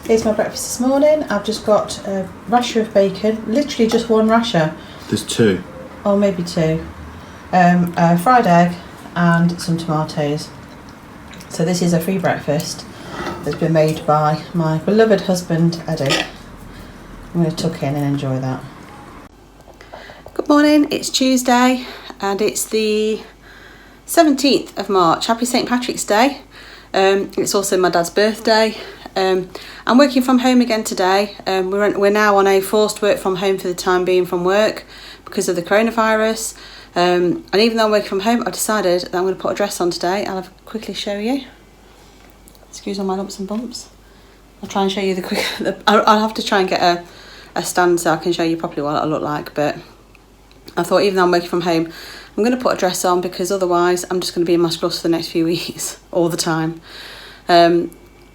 Here's my breakfast this morning. I've just got a rasher of bacon, literally just one rasher. There's two. Or maybe two. A fried egg and some tomatoes. So this is a free breakfast that's been made by my beloved husband, Eddie. I'm going to tuck in and enjoy that. Good morning, it's Tuesday and it's the 17th of March. Happy St. Patrick's Day. It's also my dad's birthday. I'm working from home again today. We're now on a forced work from home for the time being from work because of the coronavirus. And even though I'm working from home, I've decided that I'm going to put a dress on today. I'll quickly show you. Excuse all my lumps and bumps. I'll try and show you I'll have to try and get a stand so I can show you properly what I look like. But I thought even though I'm working from home, I'm going to put a dress on because otherwise I'm just going to be in my scruffs for the next few weeks all the time.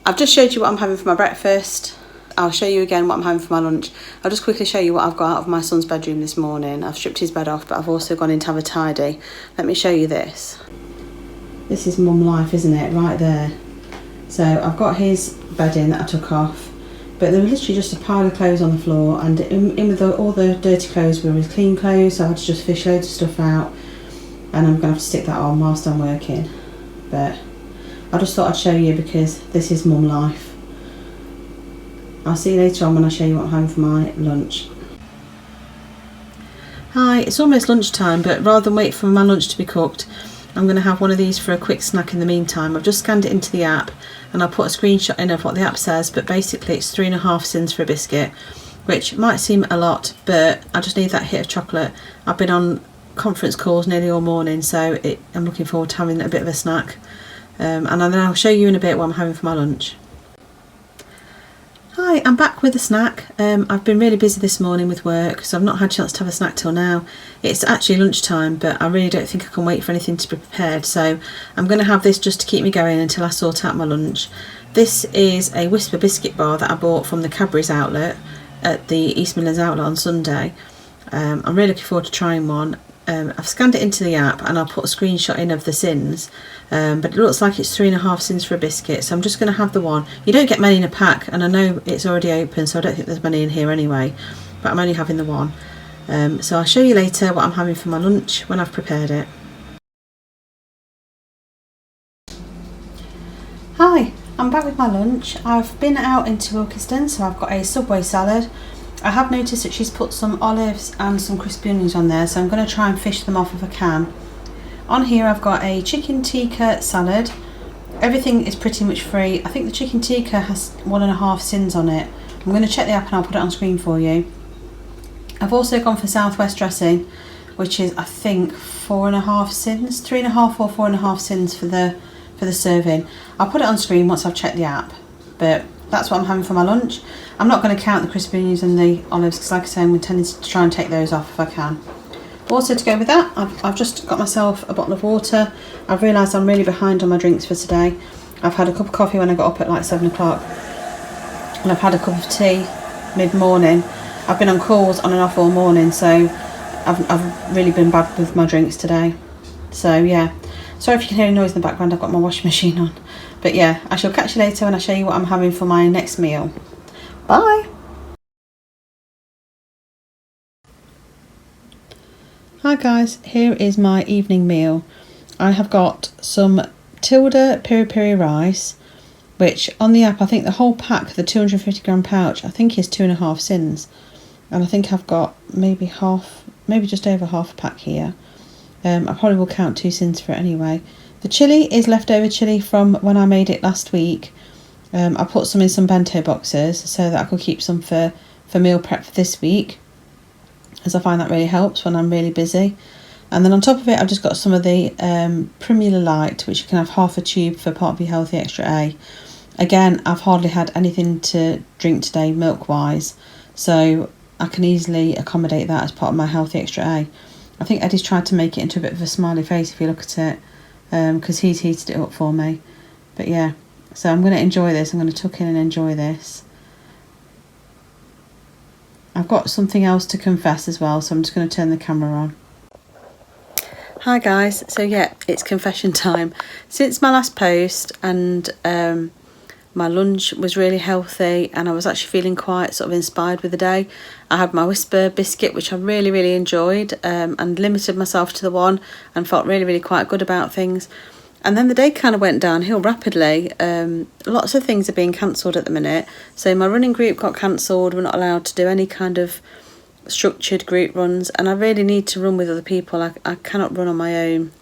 I've just showed you what I'm having for my breakfast. I'll show you again what I'm having for my lunch. I'll just quickly show you what I've got out of my son's bedroom this morning. I've stripped his bed off, but I've also gone in to have a tidy. Let me show you this. This is mum life, isn't it? Right there. So I've got his bedding that I took off, but there was literally just a pile of clothes on the floor, and in with all the dirty clothes were his clean clothes, so I had to just fish loads of stuff out, and I'm going to have to stick that on whilst I'm working. But I just thought I'd show you because this is mum life. I'll see you later on when I show you what I'm having for my lunch. Hi, it's almost lunchtime, but rather than wait for my lunch to be cooked, I'm going to have one of these for a quick snack in the meantime. I've just scanned it into the app and I'll put a screenshot in of what the app says, but basically it's 3.5 cents for a biscuit, which might seem a lot, but I just need that hit of chocolate. I've been on conference calls nearly all morning, so I'm looking forward to having a bit of a snack. And then I'll show you in a bit what I'm having for my lunch. Hi, I'm back with a snack. I've been really busy this morning with work, so I've not had a chance to have a snack till now. It's actually lunchtime, but I really don't think I can wait for anything to be prepared, so I'm going to have this just to keep me going until I sort out my lunch. This is a Whisper biscuit bar that I bought from the Cadbury's outlet at the East Midlands outlet on Sunday. I'm really looking forward to trying one. I've scanned it into the app and I'll put a screenshot in of the sins, but it looks like it's 3.5 cents for a biscuit, so I'm just going to have the one. You don't get many in a pack, and I know it's already open, so I don't think there's many in here anyway, but I'm only having the one. So I'll show you later what I'm having for my lunch when I've prepared it. Hi, I'm back with my lunch. I've been out into Ilkeston, so I've got a Subway salad. I have noticed that she's put some olives and some crispy onions on there, so I'm going to try and fish them off if I can. On here I've got a chicken tikka salad. Everything is pretty much free. I think the chicken tikka has 1.5 cents on it. I'm going to check the app and I'll put it on screen for you. I've also gone for Southwest dressing, which is I think 4.5 cents, 3.5 or 4.5 cents for the serving. I'll put it on screen once I've checked the app, but that's what I'm having for my lunch. I'm not going to count the crispy onions and the olives because, like I say, I'm intending to try and take those off if I can. Also, to go with that, I've just got myself a bottle of water. I've realised I'm really behind on my drinks for today. I've had a cup of coffee when I got up at like 7 o'clock, and I've had a cup of tea mid-morning. I've been on calls on and off all morning, so I've really been bad with my drinks today. So yeah, sorry if you can hear any noise in the background. I've got my washing machine on. But yeah, I shall catch you later when I show you what I'm having for my next meal. Bye! Hi guys, here is my evening meal. I have got some Tilda piri piri rice, which on the app I think the whole pack, the 250g pouch, I think is 2.5 cents. And I think I've got maybe just over half a pack here. I probably will count 2 cents for it anyway. The chilli is leftover chilli from when I made it last week. I put some in some bento boxes so that I could keep some for meal prep for this week, as I find that really helps when I'm really busy. And then on top of it I've just got some of the Primula Light, which you can have half a tube for part of your Healthy Extra A. Again, I've hardly had anything to drink today milk wise, so I can easily accommodate that as part of my Healthy Extra A. I think Eddie's tried to make it into a bit of a smiley face if you look at it, because he's heated it up for me. But yeah, so I'm going to enjoy this. I'm going to tuck in and enjoy this. I've got something else to confess as well, so I'm just going to turn the camera on. Hi guys, so yeah, it's confession time. Since my last post and My lunch was really healthy, and I was actually feeling quite sort of inspired with the day. I had my Whisper biscuit, which I really enjoyed, and limited myself to the one, and felt really quite good about things. And then the day kind of went downhill rapidly. Lots of things are being cancelled at the minute. So my running group got cancelled. We're not allowed to do any kind of structured group runs, and I really need to run with other people. I cannot run on my own.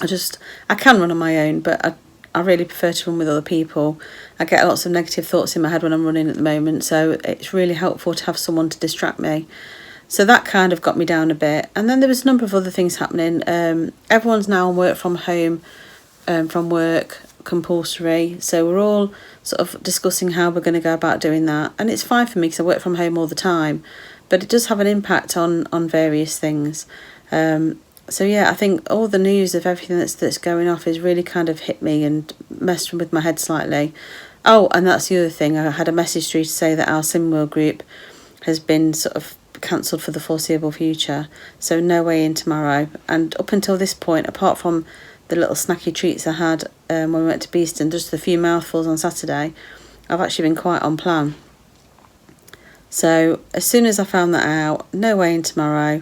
I can run on my own, but I really prefer to run with other people. I get lots of negative thoughts in my head when I'm running at the moment, so it's really helpful to have someone to distract me. So that kind of got me down a bit. And then there was a number of other things happening. Everyone's now on work from home, from work, compulsory. So we're all sort of discussing how we're going to go about doing that. And it's fine for me because I work from home all the time, but it does have an impact on various things. So yeah, I think all the news of everything that's going off has really kind of hit me and messed with my head slightly. Oh, and that's the other thing. I had a message through to say that our SimWorld group has been sort of cancelled for the foreseeable future. So no way in tomorrow. And up until this point, apart from the little snacky treats I had when we went to Beeston, just a few mouthfuls on Saturday, I've actually been quite on plan. So as soon as I found that out, no way in tomorrow,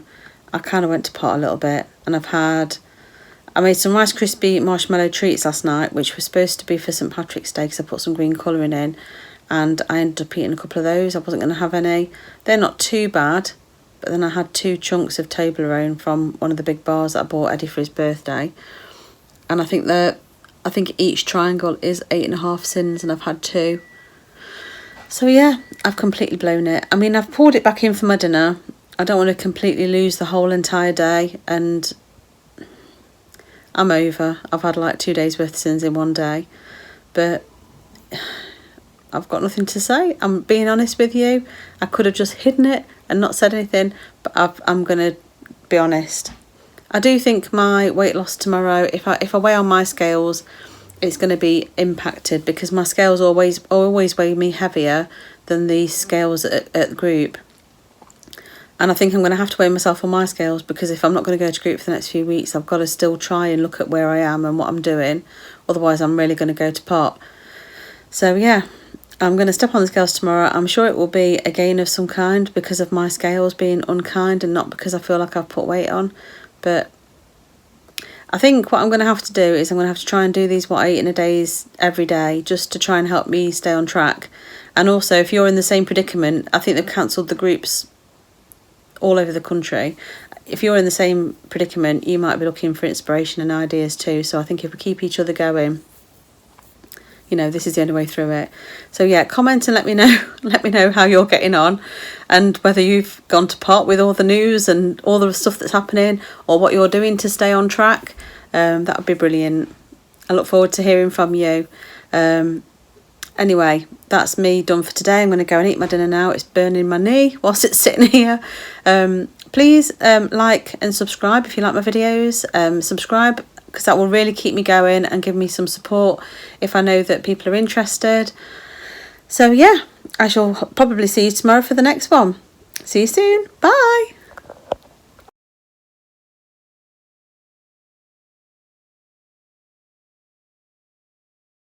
I kind of went to pot a little bit, and I made some Rice Krispie marshmallow treats last night, which were supposed to be for St Patrick's Day because I put some green colouring in, and I ended up eating a couple of those. I wasn't going to have any. They're not too bad, but then I had 2 chunks of Toblerone from one of the big bars that I bought Eddie for his birthday, and I think each triangle is 8.5 sins, and I've had 2. So yeah, I've completely blown it. I mean, I've poured it back in for my dinner. I don't want to completely lose the whole entire day, and I'm over. I've had like 2 days worth of sins in one day, but I've got nothing to say. I'm being honest with you. I could have just hidden it and not said anything, but I'm going to be honest. I do think my weight loss tomorrow, if I weigh on my scales, it's going to be impacted because my scales always weigh me heavier than the scales at the group. And I think I'm going to have to weigh myself on my scales because if I'm not going to go to group for the next few weeks, I've got to still try and look at where I am and what I'm doing. Otherwise, I'm really going to go to pot. So yeah, I'm going to step on the scales tomorrow. I'm sure it will be a gain of some kind because of my scales being unkind and not because I feel like I've put weight on. But I think what I'm going to have to do is I'm going to have to try and do these what I eat in a days every day just to try and help me stay on track. And also, if you're in the same predicament, I think they've cancelled the groups all over the country. If you're in the same predicament, you might be looking for inspiration and ideas too. So I think if we keep each other going, you know, this is the only way through it. So yeah, comment and let me know how you're getting on and whether you've gone to pot with all the news and all the stuff that's happening or what you're doing to stay on track. That would be brilliant. I look forward to hearing from you. Anyway, that's me done for today. I'm going to go and eat my dinner now. It's burning my knee whilst it's sitting here. Please like and subscribe if you like my videos. Subscribe because that will really keep me going and give me some support if I know that people are interested. So yeah, I shall probably see you tomorrow for the next one. See you soon. Bye.